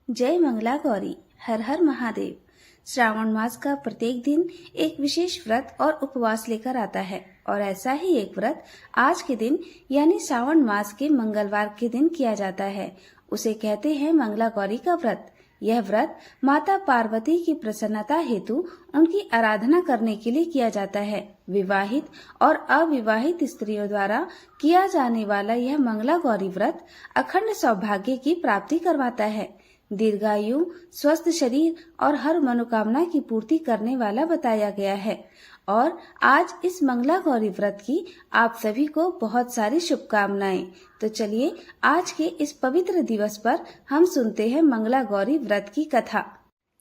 जय मंगला गौरी। हर हर महादेव। श्रावण मास का प्रत्येक दिन एक विशेष व्रत और उपवास लेकर आता है और ऐसा ही एक व्रत आज के दिन यानी श्रावण मास के मंगलवार के दिन किया जाता है। उसे कहते हैं मंगला गौरी का व्रत। यह व्रत माता पार्वती की प्रसन्नता हेतु उनकी आराधना करने के लिए किया जाता है। विवाहित और अविवाहित स्त्रियों द्वारा किया जाने वाला यह मंगला गौरी व्रत अखंड सौभाग्य की प्राप्ति करवाता है, दीर्घायु, स्वस्थ शरीर और हर मनोकामना की पूर्ति करने वाला बताया गया है। और आज इस मंगला गौरी व्रत की आप सभी को बहुत सारी शुभकामनाएं। तो चलिए आज के इस पवित्र दिवस पर हम सुनते हैं मंगला गौरी व्रत की कथा।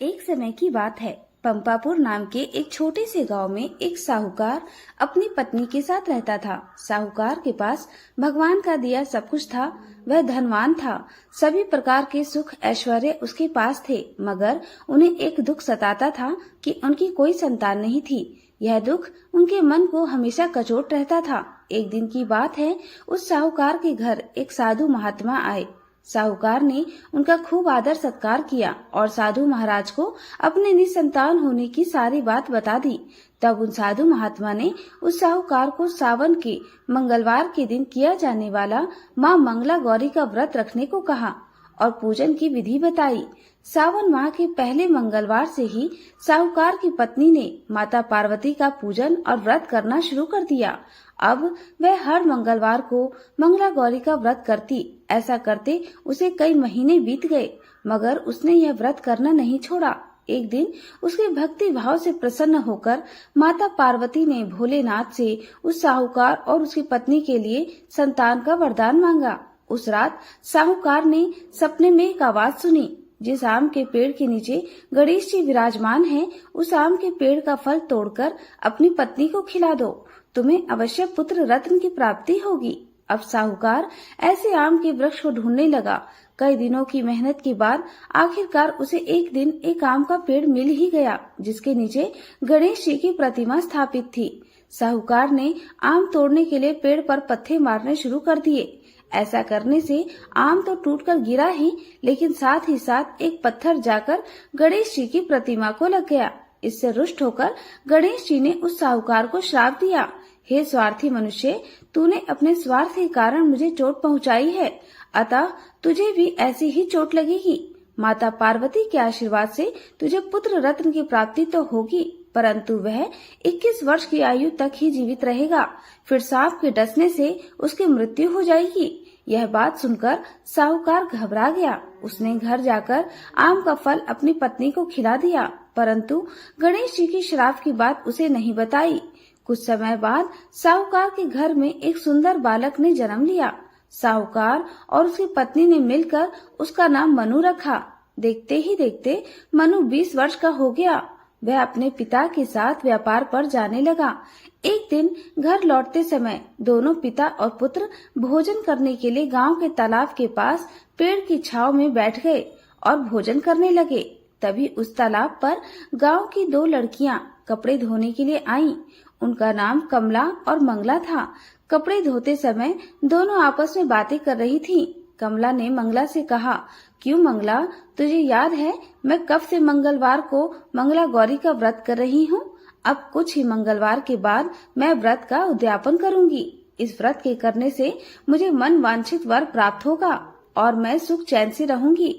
एक समय की बात है, पंपापुर नाम के एक छोटे से गांव में एक साहूकार अपनी पत्नी के साथ रहता था। साहूकार के पास भगवान का दिया सब कुछ था। वह धनवान था, सभी प्रकार के सुख ऐश्वर्य उसके पास थे, मगर उन्हें एक दुख सताता था कि उनकी कोई संतान नहीं थी। यह दुख उनके मन को हमेशा कचोट रहता था। एक दिन की बात है, उस साहूकार के घर एक साधु महात्मा आए। साहूकार ने उनका खूब आदर सत्कार किया और साधु महाराज को अपने निसंतान होने की सारी बात बता दी। तब उन साधु महात्मा ने उस साहूकार को सावन के मंगलवार के दिन किया जाने वाला मां मंगला गौरी का व्रत रखने को कहा और पूजन की विधि बताई। सावन माह के पहले मंगलवार से ही साहूकार की पत्नी ने माता पार्वती का पूजन और व्रत करना शुरू कर दिया। अब वह हर मंगलवार को मंगला गौरी का व्रत करती। ऐसा करते उसे कई महीने बीत गए, मगर उसने यह व्रत करना नहीं छोड़ा। एक दिन उसके भक्ति भाव से प्रसन्न होकर माता पार्वती ने भोलेनाथ से उस साहूकार और उसकी पत्नी के लिए संतान का वरदान मांगा। उस रात साहूकार ने सपने में एक आवाज सुनी, जिस आम के पेड़ के नीचे गणेश जी विराजमान हैं, उस आम के पेड़ का फल तोड़कर अपनी पत्नी को खिला दो, तुम्हें अवश्य पुत्र रत्न की प्राप्ति होगी। अब साहूकार ऐसे आम के वृक्ष को ढूंढने लगा। कई दिनों की मेहनत के बाद आखिरकार उसे एक दिन एक आम का पेड़ मिल ही गया, जिसके नीचे गणेश जी की प्रतिमा स्थापित थी। साहूकार ने आम तोड़ने के लिए पेड़ पर पत्थर मारने शुरू कर दिए। ऐसा करने से आम तो टूटकर गिरा ही, लेकिन साथ ही साथ एक पत्थर जाकर गणेश जी की प्रतिमा को लग गया। इससे रुष्ट होकर गणेश जी ने उस साहूकार को श्राप दिया, हे स्वार्थी मनुष्य, तूने अपने स्वार्थ के कारण मुझे चोट पहुंचाई है, अतः तुझे भी ऐसी ही चोट लगेगी। माता पार्वती के आशीर्वाद से तुझे पुत्र रत्न की प्राप्ति तो होगी, परंतु वह 21 वर्ष की आयु तक ही जीवित रहेगा, फिर सांप के डसने से उसकी मृत्यु हो जाएगी। यह बात सुनकर साहूकार घबरा गया। उसने घर जाकर आम का फल अपनी पत्नी को खिला दिया, परंतु गणेश जी की श्राप की बात उसे नहीं बताई। कुछ समय बाद साहूकार के घर में एक सुंदर बालक ने जन्म लिया। साहूकार और उसकी पत्नी ने मिलकर उसका नाम मनु रखा। देखते ही देखते मनु 20 वर्ष का हो गया। वह अपने पिता के साथ व्यापार पर जाने लगा। एक दिन घर लौटते समय दोनों पिता और पुत्र भोजन करने के लिए गांव के तालाब के पास पेड़ की छांव में बैठ गए और भोजन करने लगे। तभी उस तालाब पर गांव की 2 लड़कियां कपड़े धोने के लिए आईं। उनका नाम कमला और मंगला था। कपड़े धोते समय दोनों आपस में बातें कर रही थीं। कमला ने मंगला से कहा, क्यों मंगला, तुझे याद है मैं कब से मंगलवार को मंगला गौरी का व्रत कर रही हूँ। अब कुछ ही मंगलवार के बाद मैं व्रत का उद्यापन करूंगी। इस व्रत के करने से मुझे मन वांछित वर प्राप्त होगा और मैं सुख चैन से रहूंगी।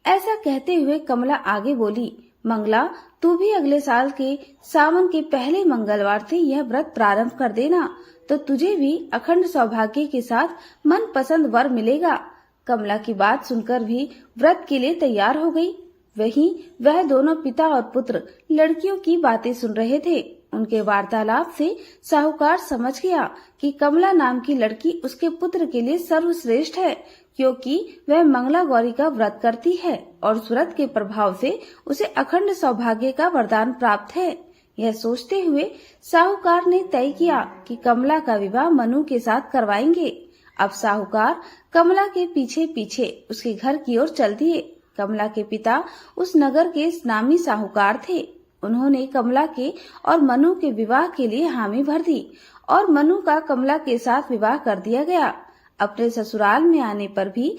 ऐसा कहते हुए कमला आगे बोली, मंगला, तू भी अगले साल के सावन के पहले मंगलवार से यह व्रत प्रारंभ कर देना, तो तुझे भी अखंड सौभाग्य के साथ मन पसंद वर मिलेगा। कमला की बात सुनकर भी व्रत के लिए तैयार हो गई। वहीं वह दोनों पिता और पुत्र लड़कियों की बातें सुन रहे थे। उनके वार्तालाप से साहूकार समझ गया कि कमला नाम की लड़की उसके पुत्र के लिए सर्वश्रेष्ठ है, क्योंकि वह मंगला गौरी का व्रत करती है और उस व्रत के प्रभाव से उसे अखंड सौभाग्य का वरदान प्राप्त है। यह सोचते हुए साहूकार ने तय किया कि कमला का विवाह मनु के साथ करवाएंगे। अब साहूकार कमला के पीछे पीछे उसके घर की ओर चल दिए। कमला के पिता उस नगर के नामी साहूकार थे। उन्होंने कमला के और मनु के विवाह के लिए हामी भर दी और मनु का कमला के साथ विवाह कर दिया गया। अपने ससुराल में आने पर भी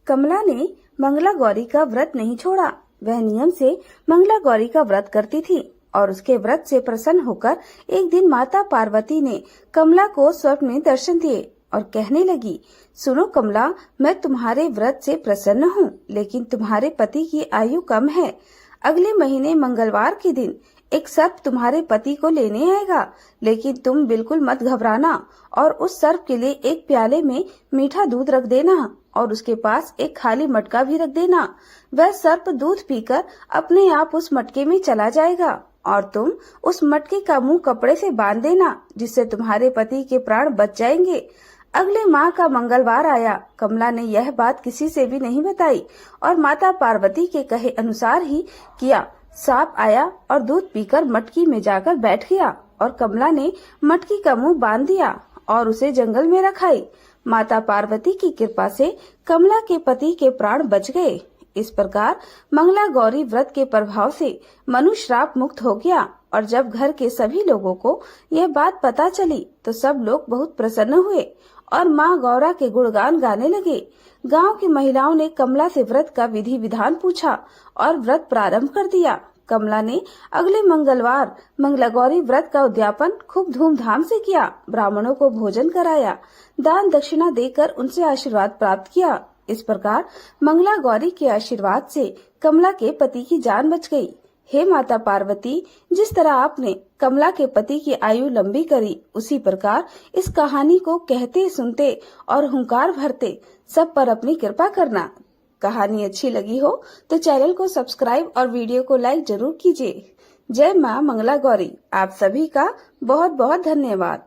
कमला ने मंगला गौरी का व्रत नहीं छोड़ा। वह नियम से मंगला गौरी का व्रत करती थी और उसके व्रत से प्रसन्न होकर एक दिन माता पार्वती ने कमला को स्वप्न में दर्शन दिए और कहने लगी, सुनो कमला, मैं तुम्हारे व्रत से प्रसन्न हूँ, लेकिन तुम्हारे पति की आयु कम है। अगले महीने मंगलवार के दिन एक सर्प तुम्हारे पति को लेने आएगा, लेकिन तुम बिल्कुल मत घबराना और उस सर्प के लिए एक प्याले में मीठा दूध रख देना और उसके पास एक खाली मटका भी रख देना। वह सर्प दूध पीकर अपने आप उस मटके में चला जाएगा और तुम उस मटके का मुंह कपड़े से बांध देना, जिससे तुम्हारे पति के प्राण बच जाएंगे। अगले माह का मंगलवार आया। कमला ने यह बात किसी से भी नहीं बताई और माता पार्वती के कहे अनुसार ही किया। सांप आया और दूध पीकर मटकी में जाकर बैठ गया और कमला ने मटकी का मुंह बांध दिया और उसे जंगल में रखाई। माता पार्वती की कृपा से कमला के पति के प्राण बच गए। इस प्रकार मंगला गौरी व्रत के प्रभाव से मनु श्राप मुक्त हो गया और जब घर के सभी लोगों को यह बात पता चली तो सब लोग बहुत प्रसन्न हुए और माँ गौरा के गुणगान गाने लगे। गांव की महिलाओं ने कमला से व्रत का विधि विधान पूछा और व्रत प्रारंभ कर दिया। कमला ने अगले मंगलवार मंगला गौरी व्रत का उद्यापन खूब धूमधाम से किया, ब्राह्मणों को भोजन कराया, दान दक्षिणा देकर उनसे आशीर्वाद प्राप्त किया। इस प्रकार मंगला गौरी के आशीर्वाद से कमला के पति की जान बच गई। हे माता पार्वती, जिस तरह आपने कमला के पति की आयु लंबी करी, उसी प्रकार इस कहानी को कहते सुनते और हुंकार भरते सब पर अपनी कृपा करना। कहानी अच्छी लगी हो तो चैनल को सब्सक्राइब और वीडियो को लाइक जरूर कीजिए। जय मां मंगला गौरी। आप सभी का बहुत बहुत धन्यवाद।